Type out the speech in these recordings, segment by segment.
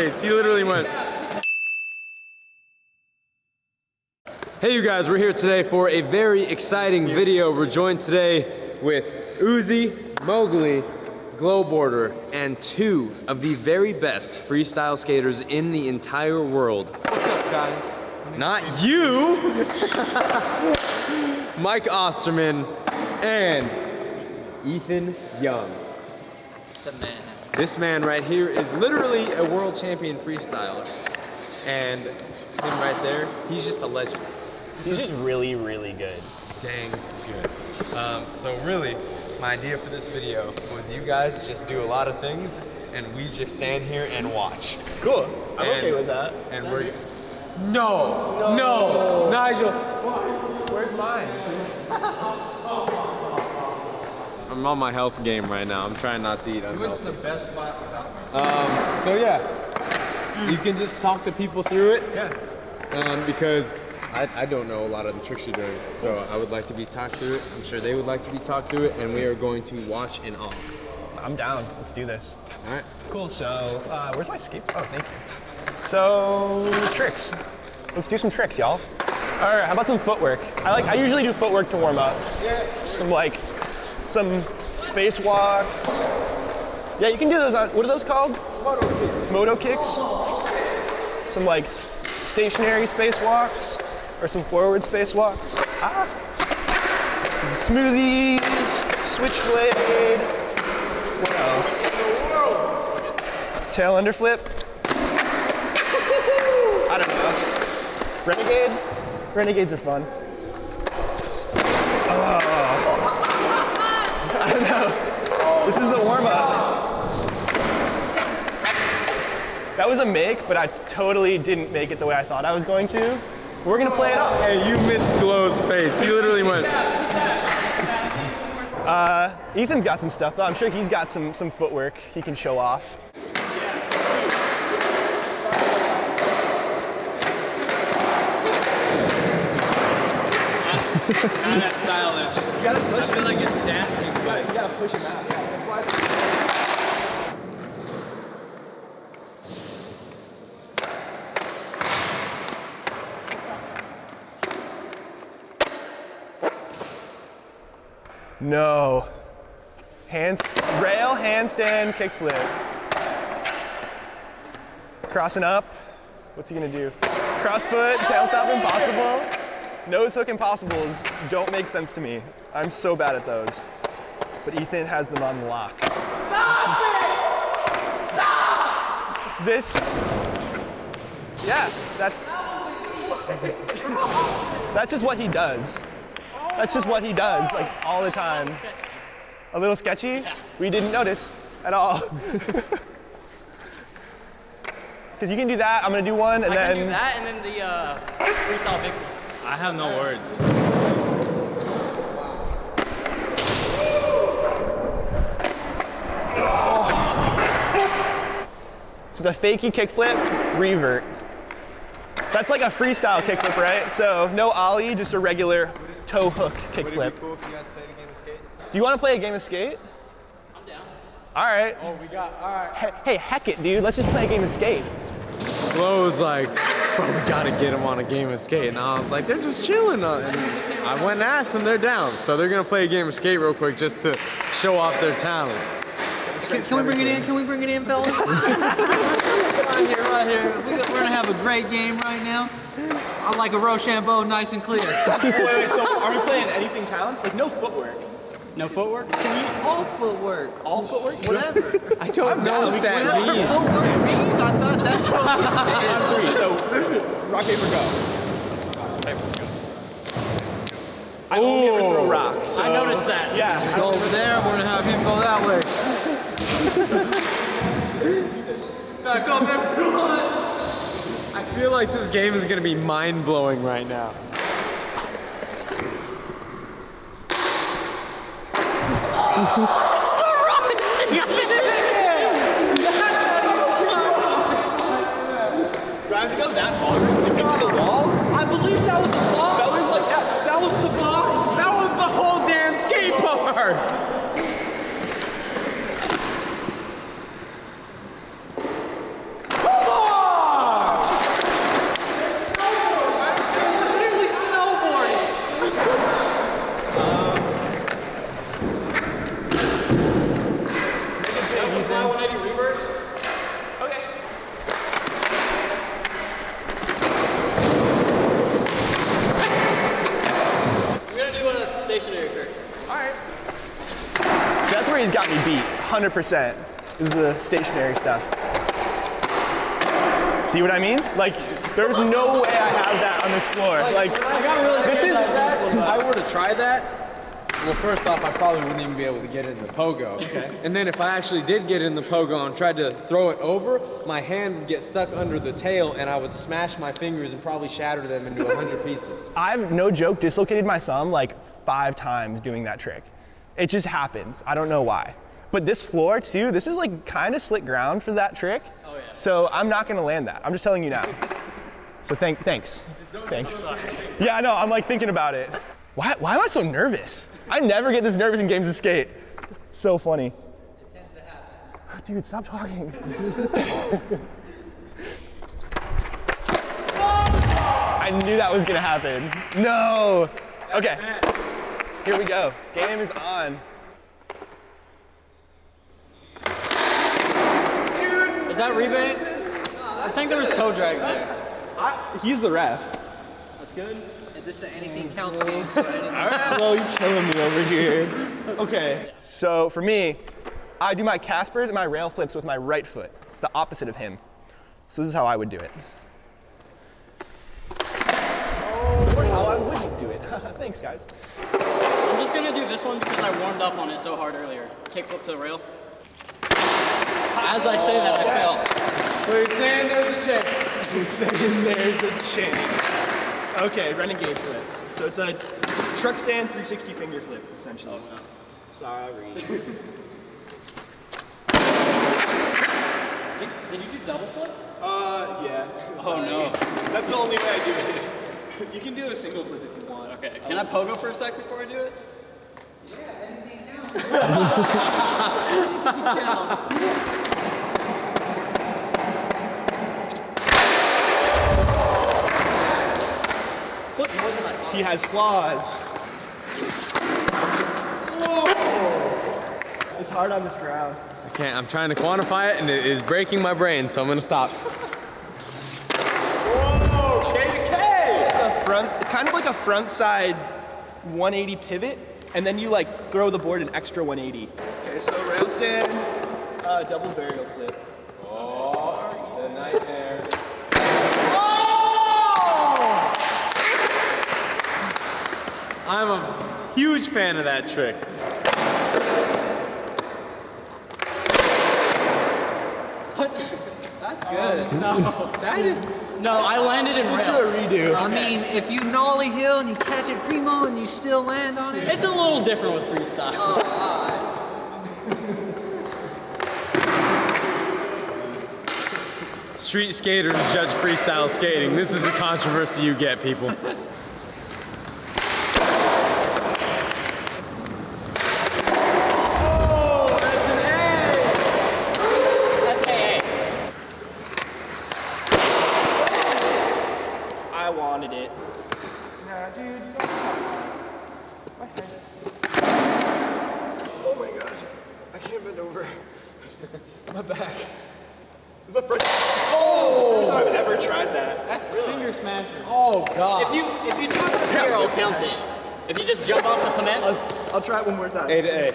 face. He literally went. Hey you guys, we're here today for a very exciting video. We're joined today with Uzi, Mowgli, Glowboarder, and two of the very best freestyle skaters in the entire world. What's up, guys? Not you! Mike Osterman and Ethan Young. The man. This man right here is literally a world champion freestyler. And him right there, he's just a legend. He's just really, really good. Dang good. So really, my idea for this video was you guys just do a lot of things and we just stand here and watch. Cool. I'm okay with that. And we're... No! Nigel! Where's mine? I'm on my health game right now. I'm trying not to eat unhealthy. You went to the best spot without me. So yeah, you can just talk to people through it. Yeah. Because I don't know a lot of the tricks you're doing, so I would like to be talked through it. I'm sure they would like to be talked through it, and we are going to watch in awe. I'm down. Let's do this. All right. Cool. So, where's my skateboard? Oh, thank you. So, tricks. Let's do some tricks, y'all. All right. How about some footwork? I usually do footwork to warm up. Yeah. Some spacewalks. Yeah, you can do those on. What are those called? Moto kicks. Some stationary spacewalks. Or some forward spacewalks. Some smoothies, switchblade. What else? Tail underflip. I don't know. Renegade? Renegades are fun. Oh. I don't know. This is the warm-up. That was a make, but I totally didn't make it the way I thought I was going to. We're gonna play it off. Hey, you missed Glow's face. He literally went. Ethan's got some stuff though. I'm sure he's got some footwork he can show off. Not that stylish. You gotta push him. I feel like it's dancing. You gotta push him out. Yeah, that's why. No. Braille, handstand, kickflip. Crossing up. What's he gonna do? Crossfoot, tail stop impossible. Nose hook impossibles don't make sense to me. I'm so bad at those. But Ethan has them on lock. Stop it! Stop! This, yeah, that's just what he does. That's just what he does, all the time. A little sketchy? Yeah. We didn't notice at all. Because you can do that, I'm gonna do one, and then... I can do that, and then the freestyle big one. I have no words. This is a fakie kickflip, revert. That's like a freestyle kickflip, right? So no ollie, just a regular toe hook kickflip. Would it be cool if you guys played a game of skate? Do you want to play a game of skate? I'm down. All right. Oh, we got, all right. Hey, heck it, dude. Let's just play a game of skate. Glow was like, bro, we gotta get them on a game of skate. And I was like, they're just chilling. And I went and asked them, they're down. So they're gonna play a game of skate real quick just to show off their talent. Can we bring it in? Can we bring it in, fellas? right here. We're gonna have a great game right now. I like a Rochambeau, nice and clear. Wait, so are we playing anything counts? No footwork. No footwork? All footwork. All footwork? Whatever. I don't know what that Whatever means. footwork means, I thought that's what I'm free, so rock, paper, go. I only ever throw rocks. So. I noticed that. Yeah. Go over there, we're gonna have him go that way. Go, I feel like this game is gonna be mind-blowing right now. Do I have to go that far? To get to the wall? I believe that was the box. That was like, yeah. That was the box. That was the whole damn skate park! Come on! 100%. This is the stationary stuff. See what I mean? Like, there's no way I have that on this floor. Like, I got really this is. If I were to try that, well, first off, I probably wouldn't even be able to get it in the pogo. Okay. And then if I actually did get it in the pogo and tried to throw it over, my hand would get stuck under the tail and I would smash my fingers and probably shatter them into 100 pieces. I've, no joke, dislocated my thumb like 5 times doing that trick. It just happens. I don't know why. But this floor too, this is like kind of slick ground for that trick. Oh, yeah. So I'm not gonna land that. I'm just telling you now. So thanks. Thanks. Yeah, I know, I'm like thinking about it. Why am I so nervous? I never get this nervous in games of skate. So funny. It tends to happen. Dude, stop talking. I knew that was gonna happen. No. Okay. Here we go. Game is on. Is that rebate? I think there was toe drag there. He's the ref. That's good. And this is anything counts game, so anything. All right, well, you're killing me over here. Okay. So for me, I do my Caspers and my rail flips with my right foot. It's the opposite of him. So this is how I would do it. Or how I wouldn't do it. Thanks, guys. I'm just gonna do this one because I warmed up on it so hard earlier. Kickflip to the rail. As I say that, I fail. So you're saying there's a chance? I'm saying there's a chance. Okay, renegade flip. So it's a truck stand 360 finger flip, essentially. Oh, no. Sorry. Did you do double flip? Yeah. Oh no. That's the only way I do it. You can do a single flip if you want. Okay, can I pogo for a sec before I do it? Yeah, anything counts. Flip more than I thought. He has flaws. Whoa. It's hard on this ground. I can't, I'm trying to quantify it and it is breaking my brain, so I'm gonna stop. Whoa, K to K! It's kind of like a front side 180 pivot, and then you like throw the board an extra 180. Okay, so rail stand, double burial flip. Oh, the nightmare. Oh! I'm a huge fan of that trick. That's good. No, I landed in Let's do rail. a redo. I mean, if you nollie hill and you catch it primo and you still land on it. It's a little different with freestyle. Street skaters judge freestyle skating. This is a controversy you get, people. I wanted it. Nah, dude, you don't my head. Oh my gosh. I can't bend over. My back. This is the first time I've ever tried that. That's finger smasher. Oh, God. If you do it from here, I'll count it. If you just jump off the cement. I'll try it one more time. A to A.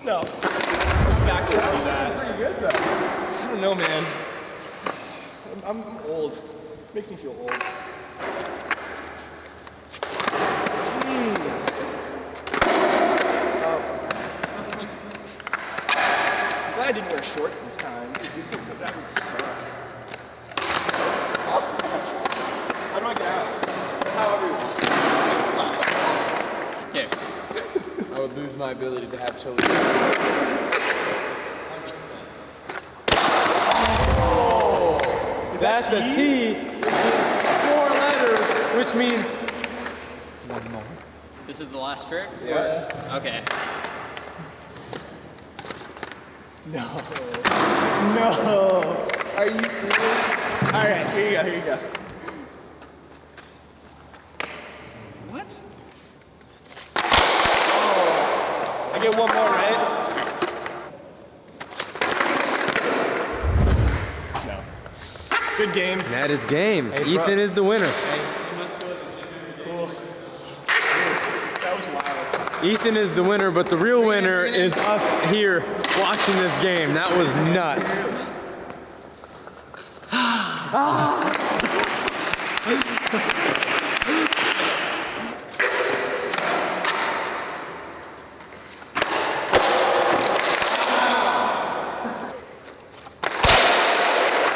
No. I'm back to that. Pretty good, though. I don't know, man. I'm old. Makes me feel old. Jeez. Oh. I'm glad I didn't wear shorts this time. That would suck. How do I get out? However you want. Here. I would lose my ability to have chili. That's a T, which means 4 letters, which means one more. This is the last trick? Yeah. Okay. No. No. Are you serious? All right, here you go. What? Oh. I get one more, right? No. Good game. That is game. Hey, bro. Ethan is the winner. Cool. That was wild. Ethan is the winner, but the real winner is us here watching this game. That was nuts.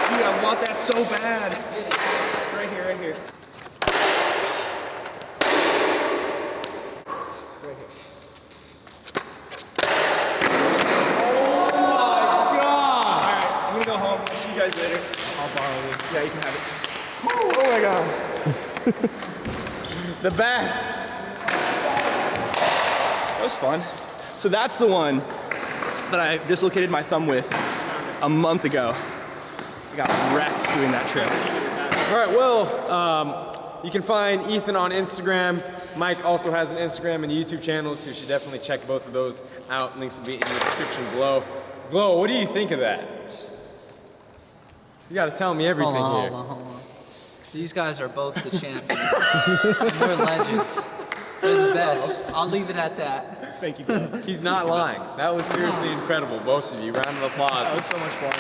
Dude, I want that so bad. Right here, right here. Go home. I'll see you guys later. I'll borrow it. Yeah, you can have it. Oh my god. The back. That was fun. So that's the one that I dislocated my thumb with a month ago. I got wrecked doing that trick. All right, well, you can find Ethan on Instagram. Mike also has an Instagram and YouTube channel, so you should definitely check both of those out. Links will be in the description below. Glow, what do you think of that? You gotta tell me everything here. Hold on. These guys are both the champions. They're legends. They're the best. I'll leave it at that. Thank you. He's not lying. That was seriously incredible, both of you. Round of applause. That was so much fun.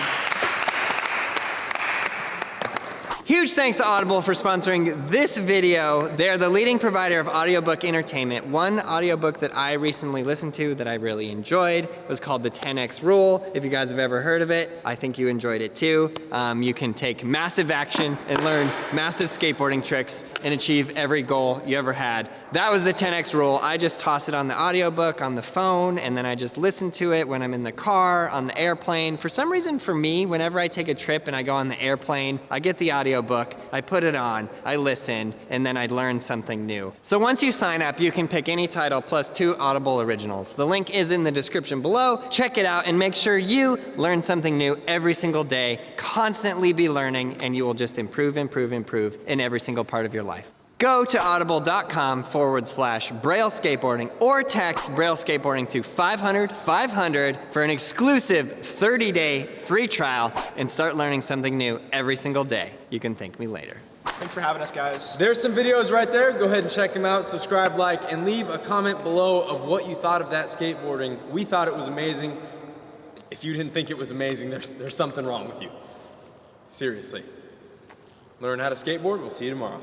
Huge thanks to Audible for sponsoring this video. They're the leading provider of audiobook entertainment. One audiobook that I recently listened to that I really enjoyed was called The 10X Rule. If you guys have ever heard of it, I think you enjoyed it too. You can take massive action and learn massive skateboarding tricks and achieve every goal you ever had. That was the 10X Rule. I just toss it on the audiobook on the phone, and then I just listen to it when I'm in the car, on the airplane. For some reason for me, whenever I take a trip and I go on the airplane, I get the audiobook, I put it on, I listen, and then I learn something new. So once you sign up, you can pick any title plus 2 Audible originals. The link is in the description below. Check it out and make sure you learn something new every single day. Constantly be learning, and you will just improve in every single part of your life. Go to audible.com/Braille Skateboarding or text Braille Skateboarding to 500-500 for an exclusive 30-day free trial and start learning something new every single day. You can thank me later. Thanks for having us, guys. There's some videos right there. Go ahead and check them out. Subscribe, like, and leave a comment below of what you thought of that skateboarding. We thought it was amazing. If you didn't think it was amazing, there's something wrong with you. Seriously. Learn how to skateboard. We'll see you tomorrow.